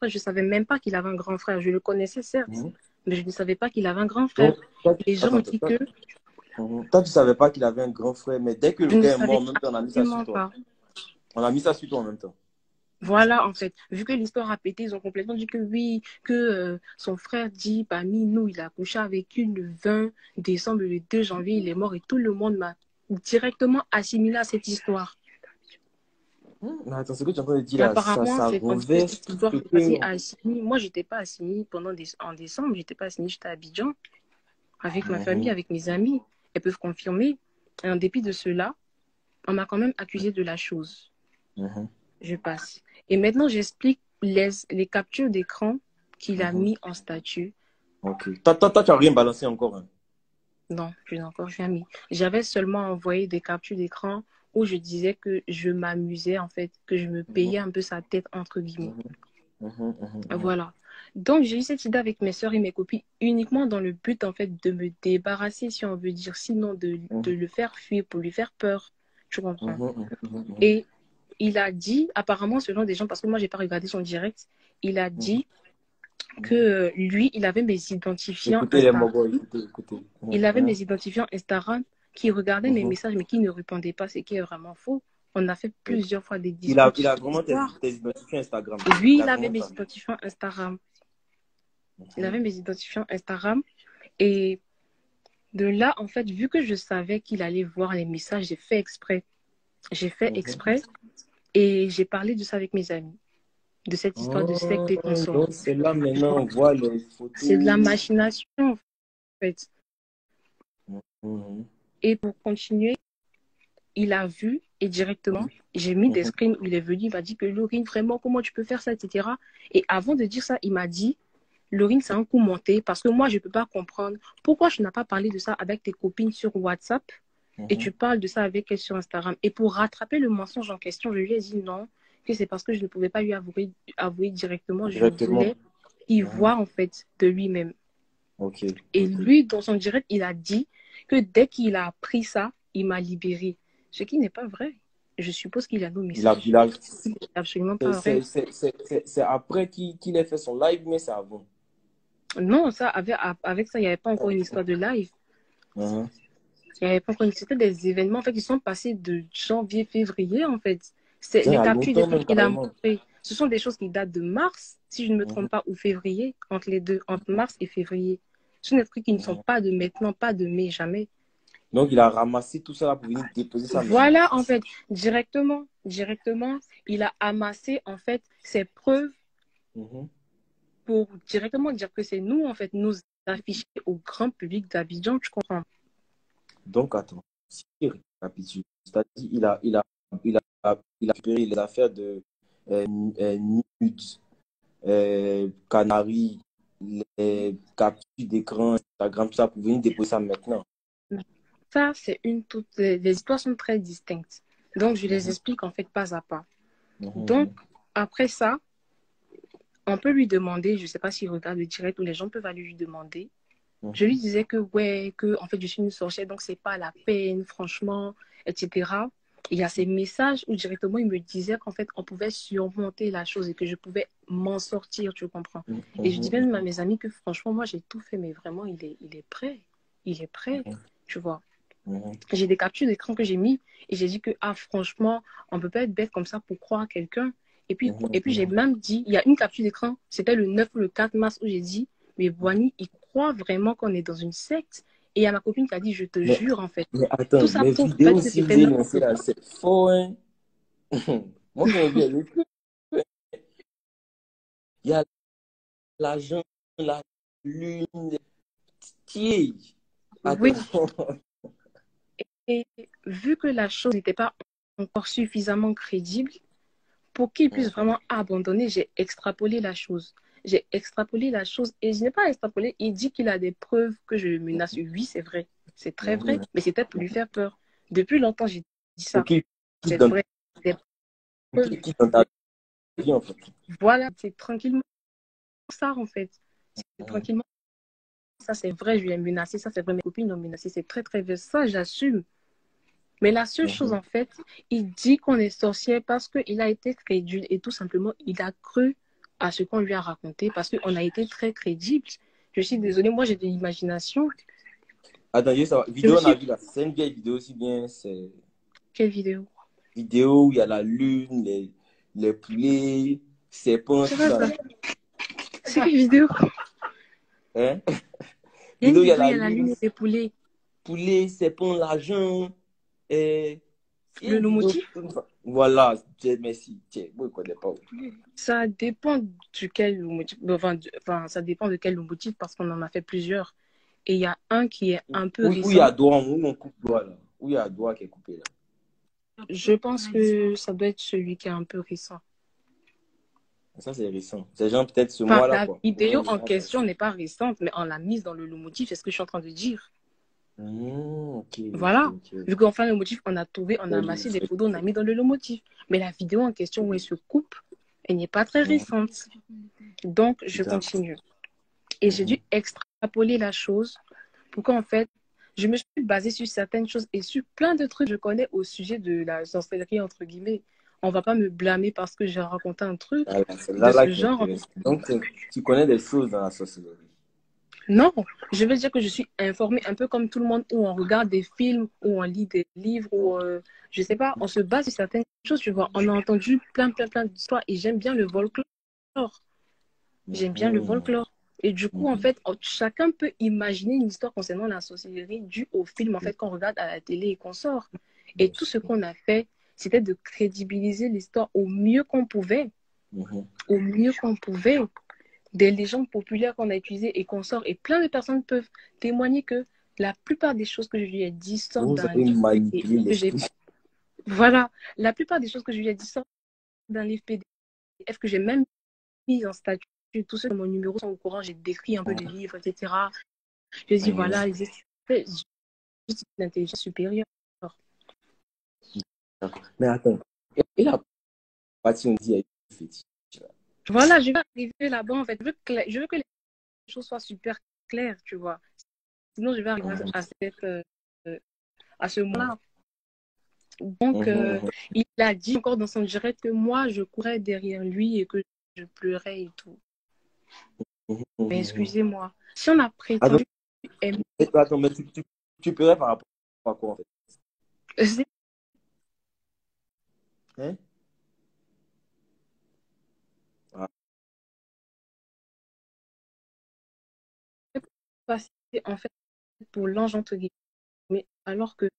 Je ne savais même pas qu'il avait un grand frère. Je le connaissais, certes, Mhm. mais je ne savais pas qu'il avait un grand frère. Donc, toi, Les gens attends, ont attends, dit que toi, tu savais pas qu'il avait un grand frère, mais dès que le je ne gars est mort, savais en même temps, on a mis ça sur absolument toi. pas. On a mis ça sur toi en même temps. Voilà, en fait, vu que l'histoire a pété, ils ont complètement dit que oui, que son frère dit, parmi nous, il a couché avec une le 20 décembre, le 2 janvier, il est mort et tout le monde m'a directement assimilé à cette histoire. Mais attends, ce que tu es en train de dire Et là, apparemment, ça c'est comme ça que renverse cette tout histoire ce s'est passée que. à Assini. Moi, j'étais pas à Assini en décembre, j'étais pas à Assini, j'étais à Abidjan avec ma famille, Mhm, avec mes amis. Elles peuvent confirmer. Et en dépit de cela, on m'a quand même accusé de la chose. mhm, Je passe. Et maintenant, j'explique les captures d'écran qu'il a mhm. mis en statut. Ok. Toi, tu n'as rien balancé encore, hein. Non, je n'ai encore jamais mis. J'avais seulement envoyé des captures d'écran où je disais que je m'amusais, en fait, que je me Mhm, payais un peu sa tête, entre guillemets. mhm, mhm, mhm, mhm. Voilà. Donc, j'ai eu cette idée avec mes soeurs et mes copines uniquement dans le but, en fait, de me débarrasser, si on veut dire, sinon de le faire fuir pour lui faire peur. Tu comprends? Mhm, mhm, mhm, mhm. Et il a dit, apparemment, selon des gens, parce que moi, j'ai pas regardé son direct, il a Mhm, dit que mhm. lui, il avait mes identifiants Écoutez les Instagram. mogos, écoutez, écoutez. Mhm, Il avait mhm, mes identifiants Instagram qui regardaient mes mhm. messages, mais qui ne répondaient pas, ce qui est vraiment faux. On a fait Oui. plusieurs fois des disputes Il a sur vraiment l'histoire. tes identifiants Instagram. Lui, Il a il avait vraiment mes ça. identifiants Instagram. Il Mhm, avait mes identifiants Instagram. Et de là, en fait, vu que je savais qu'il allait voir les messages, j'ai fait exprès. J'ai fait mhm. exprès et j'ai parlé de ça avec mes amis, de cette histoire de secte et Oh, consorts. donc c'est là maintenant on voit les C'est de la photos. machination, en fait. Mhm, Et pour continuer, il a vu et directement, j'ai mis des mhm, screens où il est venu, il m'a dit que Laurine, vraiment, comment tu peux faire ça, etc. Et avant de dire ça, il m'a dit, Laurine, c'est un coup monté parce que moi, je ne peux pas comprendre pourquoi tu n'as pas parlé de ça avec tes copines sur WhatsApp et mhm, tu parles de ça avec elles sur Instagram. Et pour rattraper le mensonge en question, je lui ai dit non, que c'est parce que je ne pouvais pas lui avouer directement. Je directement. voulais y Mhm. voir en fait de lui-même. Ok, Et ok. lui, dans son direct, il a dit que dès qu'il a appris ça, il m'a libéré. Ce qui n'est pas vrai. Je suppose qu'il a nos Il messages. a, C'est absolument pas vrai. c'est après qu'il ait fait son live, mais c'est avant. Non, ça, avec ça, il n'y avait pas encore une histoire de live. Mhm. Il n'y avait pas encore une... C'était des événements en fait, qui sont passés de janvier, février, en fait. C'est Tiens, il les y a captures longtemps d'écran même qu'il a carrément. montrées. Ce sont des choses qui datent de mars, si je ne me Mhm, trompe pas, ou février, entre les deux, entre mars et février. Ce sont des trucs qui ne sont mhm. pas de maintenant, pas de mai, jamais. Donc il a ramassé tout ça là pour venir déposer ça maintenant. Voilà, en fait, directement, il a amassé, en fait, ses preuves Mhm. pour directement dire que c'est nous, en fait, nous afficher au grand public d'Abidjan, tu comprends? Donc attends, si je récapitule, c'est-à-dire il a récupéré les affaires de Nudes, Canary, les captures d'écran, Instagram, tout ça pour venir déposer ça maintenant. Ça, c'est une toute... Les histoires sont très distinctes. Donc, je les Mhm, explique, en fait, pas à pas. Donc, mhm, après ça, on peut lui demander, je ne sais pas s'il regarde le direct ou les gens peuvent aller lui demander. Je lui mhm, disais que, ouais, que, en fait, je suis une sorcière, donc c'est pas la peine, franchement, etc. Il y a ces messages où directement il me disait qu'en fait, on pouvait surmonter la chose et que je pouvais m'en sortir, tu comprends. mhm, Et je dis mhm, même à mes amis que franchement, moi, j'ai tout fait, mais vraiment, il est prêt. Il est prêt, tu vois. mhm, J'ai des captures d'écran que j'ai mis et j'ai dit que, ah, franchement, on peut pas être bête comme ça pour croire à quelqu'un. mhm, Et puis j'ai mhm. même dit, il y a une capture d'écran, c'était le 9 ou le 4 mars où j'ai dit, mais Boigny, il croit vraiment qu'on est dans une secte. Et il y a ma copine qui a dit, je te Mais, jure, en fait. mais Tout attends, ça les prouve en fait vidéos que si vous c'était avez notre lancé faute. là, c'est faux, hein? Moi, quand j'ai vu, il y a l'argent, la lune, les petits. Attends. Oui. Et vu que la chose n'était pas encore suffisamment crédible, pour qu'il puisse vraiment abandonner, j'ai extrapolé la chose. J'ai extrapolé la chose et je n'ai pas extrapolé. Il dit qu'il a des preuves que je le menace. Oui, c'est vrai. C'est très vrai. Mhm. Mais c'était pour lui faire peur. Depuis longtemps, j'ai dit Pour ça. qui C'est dans, vrai. Des pour preuves. qui dans ta vie, en fait. Voilà, c'est tranquillement ça, en fait. C'est Mhm. tranquillement ça, c'est vrai. Je lui ai menacé. Ça, c'est vrai. Mes copines l'ont menacé. C'est très, très vrai. Ça, j'assume. Mais la seule chose, Mhm. en fait, il dit qu'on est sorcier parce qu'il a été crédule et tout simplement, il a cru à ce qu'on lui a raconté parce qu'on a été très crédible. Je suis désolée, moi j'ai de l'imagination. Attends, ça va. Je me Vidéo, on a suis... vu là. C'est une vieille vidéo aussi bien. C'est Quelle vidéo? vidéo où il y a la lune, les poulets, serpents, C'est tout quoi ça. ça? C'est quelle vidéo? Hein? Il y a une Vidéo, il y a vidéo, il la y a la lune, lune et les poulets. poulet, serpent, l'argent. Et... Il y a Le une vidéo lomotif? comme ça. Voilà, merci. Tiens, moi, je ne connais pas. Ça dépend duquel lomotif. Enfin, ça dépend de quel lomotif parce qu'on en a fait plusieurs. Et il y a un qui est un peu Où il y a récent. doigt, où on coupe doigt là. Où il y a doigt qui est coupé là. Je pense que ça doit être celui qui est un peu récent. Ça, c'est récent. C'est genre peut-être ce Enfin, mois-là, la quoi. Ou bien vidéo le en mois question passé. n'est pas récente, mais on l'a mise dans le lomotif. C'est ce que je suis en train de dire. Ok, ok, Voilà. ok. Vu qu'en fin de motif, on a trouvé, on a amassé des photos, on a mis dans le lomotif. Mais la vidéo en question où elle se coupe, elle n'est pas très Mhm. récente. Donc, je D'accord. continue. Et j'ai Mhm. dû extrapoler la chose pour qu'en fait, je me suis basée sur certaines choses et sur plein de trucs que je connais au sujet de la sorcellerie, entre guillemets. On va pas me blâmer parce que j'ai raconté un truc Voilà, c'est de là ce qui genre. m'intéresse. Donc, tu connais des choses dans la sorcellerie. Non, je veux dire que je suis informée un peu comme tout le monde où on regarde des films, où on lit des livres, où, je sais pas, on se base sur certaines choses, tu vois. On a entendu plein d'histoires et j'aime bien le folklore. J'aime bien le Mhm. folklore. Et du coup, en Mhm. fait, chacun peut imaginer une histoire concernant la sorcellerie due au film, en fait, qu'on regarde à la télé et qu'on sort. Et Bien tout ce sûr. qu'on a fait, c'était de crédibiliser l'histoire au mieux qu'on pouvait, Mhm. au mieux qu'on pouvait, des légendes populaires qu'on a utilisées et qu'on sort. Et plein de personnes peuvent témoigner que la plupart des choses que je lui ai dit sortent Vous d'un avez livre manipulé que j'ai... l'esprit. Voilà, la plupart des choses que je lui ai dit sortent d'un livre PDF que j'ai même mis en statut. Tous ceux de mon numéro sont au courant, j'ai décrit un peu les livres, etc. Je dis, Mhm. voilà, c'est juste une intelligence supérieure. D'accord. Mais attends. Et la partie, on dit, elle est fétiche, là. Voilà, je vais arriver là-bas, en fait. Je veux que les choses soient super claires, tu vois. Sinon, je vais arriver Mhm. à ce moment-là. Donc, Mhm. il a dit encore dans son direct que moi, je courais derrière lui et que je pleurais et tout. Mhm. Mais Mhm. excusez-moi, si on a Attends, prétendu aimer, attends, mais tu pleurais par rapport à quoi, en fait? c'est Hein? passé en fait pour l'ange entre guillemets, alors que